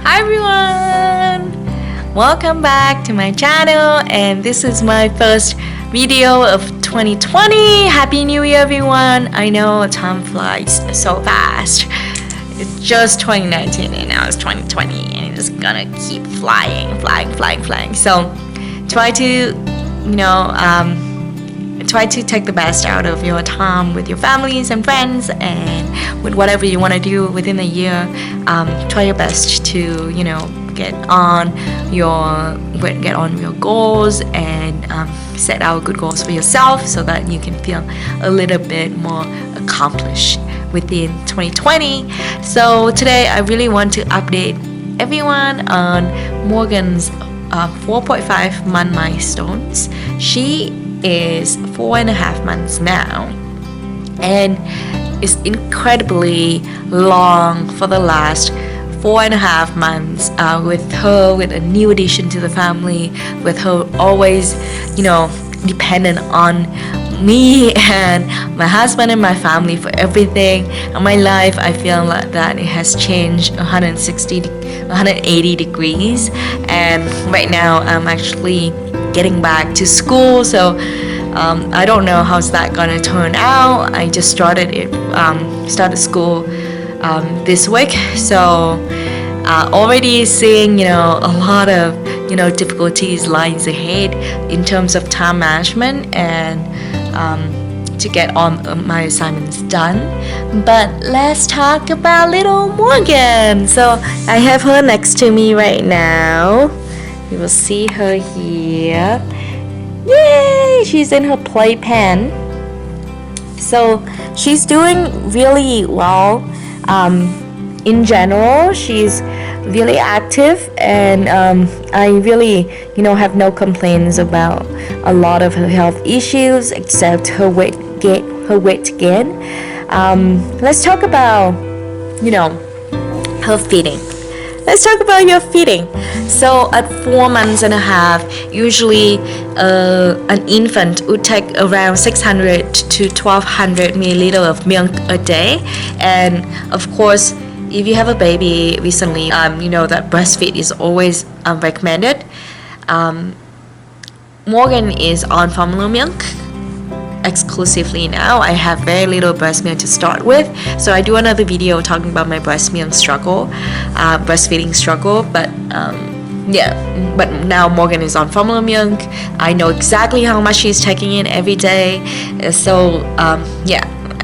Hi everyone! Welcome back to my channel, and this is my first video of 2020. Happy New Year everyone! I know time flies so fast. It's just 2019 and now it's 2020 and it's gonna keep flying. So try to, try to take the best out of your time with your families and friends, and with whatever you want to do within the year. Try your best to get on your goals and set out good goals for yourself so that you can feel a little bit more accomplished within 2020. So today I really want to update everyone on Morgan's 4.5-month milestones. She is 4.5 months now, and it's incredibly long for the last 4.5 months with a new addition to the family, with her always dependent on me and my husband and my family for everything. And my life, I feel like that it has changed 180 degrees, and right now I'm actually getting back to school, so I don't know how's that gonna turn out. I just started school this week, so already seeing a lot of difficulties lies ahead in terms of time management and to get all my assignments done. But let's talk about little Morgan. So I have her next to me right now. You will see her here. Yay! She's in her playpen. So she's doing really well. In general, she's really active, and I really have no complaints about a lot of her health issues except her weight gain. Let's talk about her feeding. Let's talk about your feeding. So at 4 months and a half, usually an infant would take around 600 to 1200 milliliters of milk a day. And of course, if you have a baby recently, that breastfeed is always recommended. Morgan is on formula milk exclusively now. I have very little breast milk to start with, so I do another video talking about my breastfeeding struggle, but but now Morgan is on formula milk. I know exactly how much she's taking in every day, so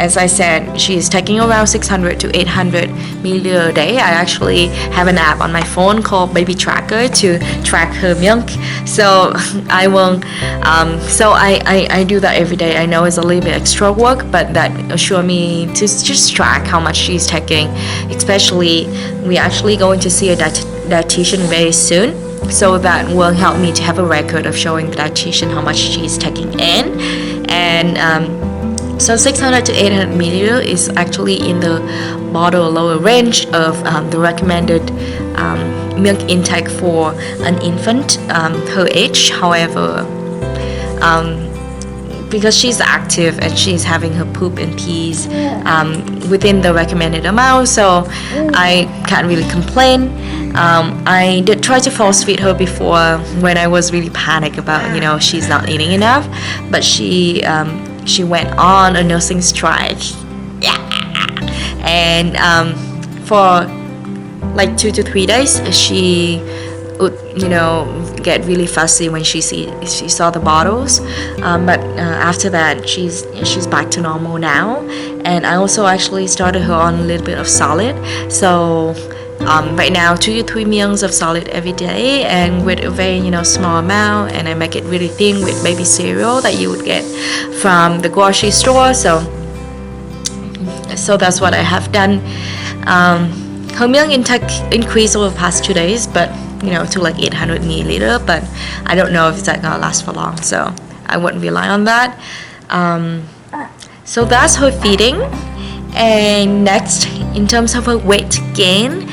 as I said, she's taking around 600 to 800 milliliters a day. I actually have an app on my phone called Baby Tracker to track her milk. So I will, I do that every day. I know it's a little bit extra work, but that assure me to just track how much she's taking. Especially, we're actually going to see a dietitian very soon, so that will help me to have a record of showing the dietitian how much she's taking in. And so 600 to 800 milliliters is actually in the bottle lower range of the recommended milk intake for an infant her age. However, because she's active and she's having her poop and pees within the recommended amount, so I can't really complain. I did try to force feed her before when I was really panicked about she's not eating enough, but she went on a nursing strike, and for like 2 to 3 days she would get really fussy when she saw the bottles, but after that she's back to normal now. And I also actually started her on a little bit of solid, so right now 2 to 3 meals of solid every day, and with a very small amount, and I make it really thin with baby cereal that you would get from the grocery store. So that's what I have done. Her milk intake increased over the past 2 days, but to like 800 milliliters, but I don't know if it's gonna last for long, so I wouldn't rely on that. So that's her feeding. And next, in terms of her weight gain,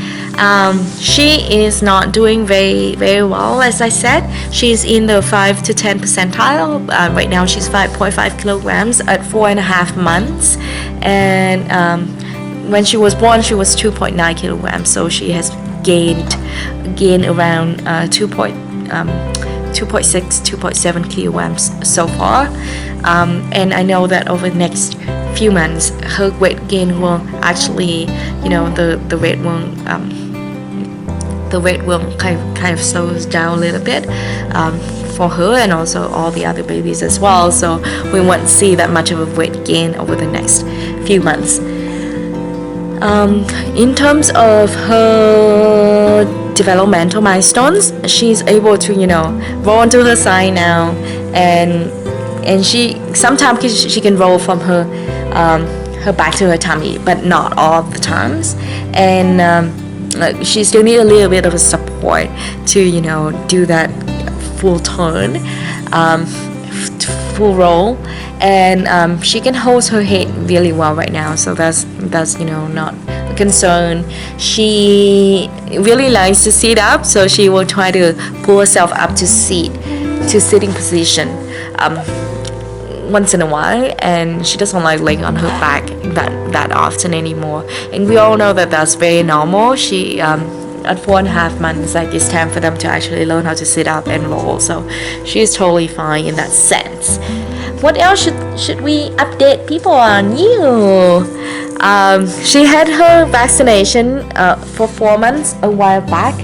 she is not doing very well. As I said, she's in the 5 to 10 percentile. Right now she's 5.5 kilograms at 4.5 months, and when she was born, she was 2.9 kilograms, so she has gained around 2.6, 2.7 kilograms so far. And I know that over the next few months, her weight gain will actually, the rate will kind of slows down a little bit for her and also all the other babies as well. So we won't see that much of a weight gain over the next few months. In terms of her developmental milestones, she's able to roll onto her side now, and she sometimes she can roll from her back to her tummy, but not all the times. And she still need a little bit of a support to do that full turn, full roll. And she can hold her head really well right now, so that's not a concern. She really likes to sit up, so she will try to pull herself up to sitting position once in a while, and she doesn't like laying on her back that often anymore. And we all know that that's very normal. She at 4.5 months, like, it's time for them to actually learn how to sit up and roll, so she's totally fine in that sense. What else should we update people on? She had her vaccination for 4 months a while back.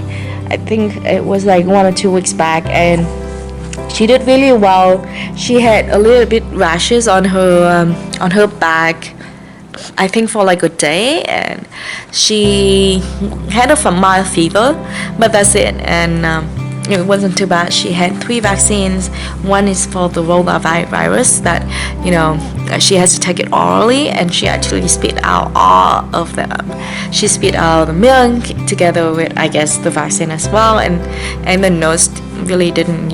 I think it was like 1 or 2 weeks back, and she did really well. She had a little bit rashes on her back, I think for like a day, and she had a mild fever, but that's it. And it wasn't too bad. She had 3 vaccines. One is for the rotavirus that she has to take it orally, and she actually spit out all of them. She spit out the milk together with, I guess, the vaccine as well, and the nurse really didn't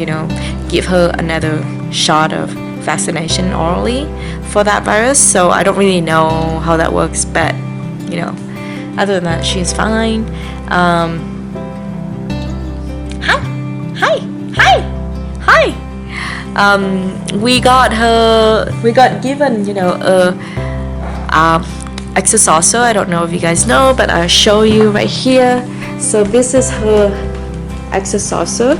give her another shot of vaccination orally for that virus. So I don't really know how that works, but other than that, she's fine. Hi. We got given a exerciser. I don't know if you guys know, but I'll show you right here. So this is her exerciser,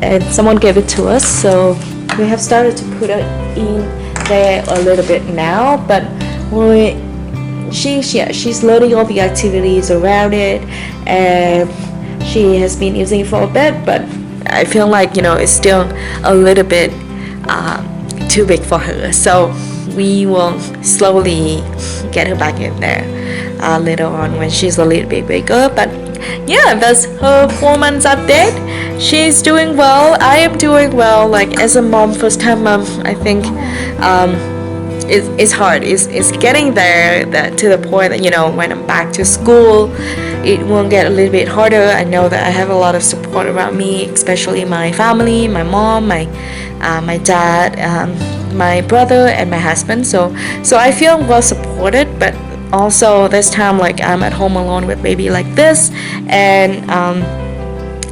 and someone gave it to us, so we have started to put it in there a little bit now. But she's learning all the activities around it, and she has been using it for a bit, but I feel like it's still a little bit too big for her, so we will slowly get her back in there later on when she's a little bit bigger. But yeah, that's her 4 months update. She's doing well. I am doing well. Like, as a mom, first time mom, I think it's hard. It's getting there, that to the point that when I'm back to school, it will get a little bit harder. I know that I have a lot of support around me, especially my family, my mom, my dad, my brother, and my husband. So I feel well supported, but also this time, like, I'm at home alone with baby like this, and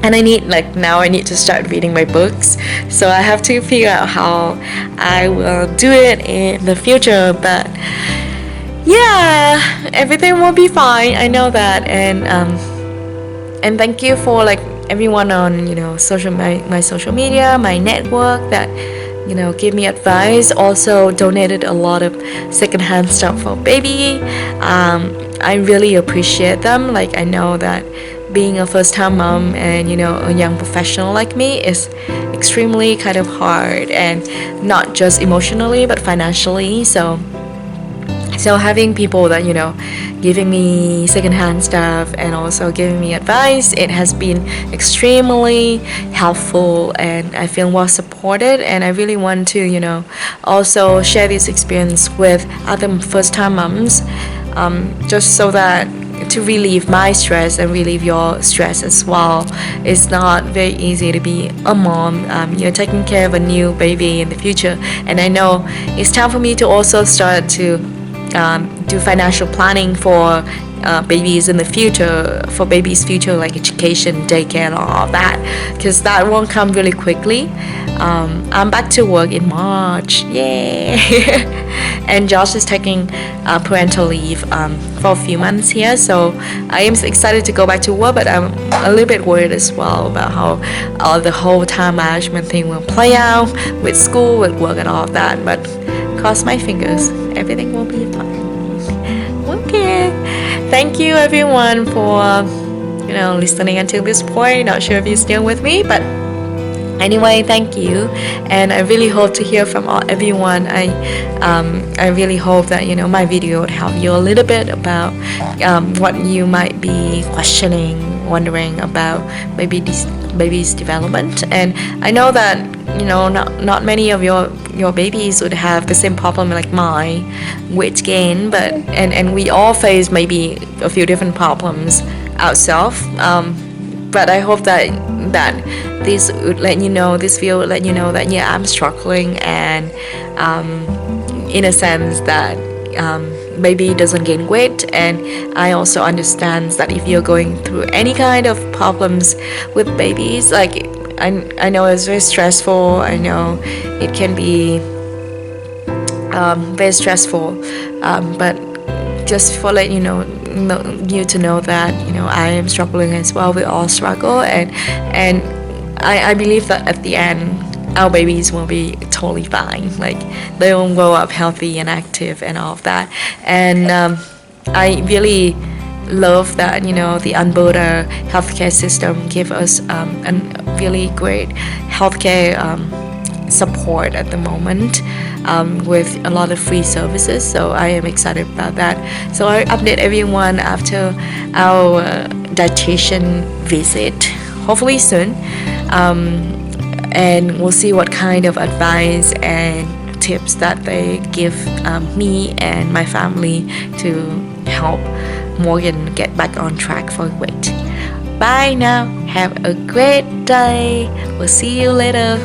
I need to start reading my books. So I have to figure out how I will do it in the future. But yeah, everything will be fine. I know that. And thank you for everyone on my social media, my network that give me advice. Also donated a lot of secondhand stuff for baby. I really appreciate them. Like, I know that being a first-time mom and a young professional like me is extremely kind of hard, and not just emotionally but financially. So having people that giving me secondhand stuff and also giving me advice, it has been extremely helpful, and I feel well supported. And I really want to also share this experience with other first-time moms, just so that to relieve my stress and relieve your stress as well. It's not very easy to be a mom. You're taking care of a new baby in the future, and I know it's time for me to also start to do financial planning for babies in the future, for babies' future, like education, daycare, and all of that, because that won't come really quickly. I'm back to work in March, yay! And Josh is taking parental leave for a few months here, so I am excited to go back to work, but I'm a little bit worried as well about how the whole time management thing will play out with school, with work, and all of that. But cross my fingers, everything will be fine. Okay, thank you everyone for listening until this point. Not sure if you're still with me, but anyway, thank you, and I really hope to hear from everyone. I really hope that my video would help you a little bit about what you might be questioning, wondering about baby's development. And I know that not many of your babies would have the same problem like mine, weight gain, but and we all face maybe a few different problems ourselves. But I hope that this would let you know, this video would let you know that I'm struggling, and in a sense that baby doesn't gain weight. And I also understand that if you're going through any kind of problems with babies, like I know it's very stressful. I know it can be very stressful, but just for letting you know that I am struggling as well. We all struggle, and I believe that at the end our babies will be totally fine. Like they will grow up healthy and active and all of that. And I really love that the unborder healthcare system give us a really great healthcare support at the moment, with a lot of free services. So I am excited about that. So I update everyone after our dietitian visit, hopefully soon, and we'll see what kind of advice and tips that they give me and my family to help Morgan get back on track for weight. Bye now, have a great day, we'll see you later.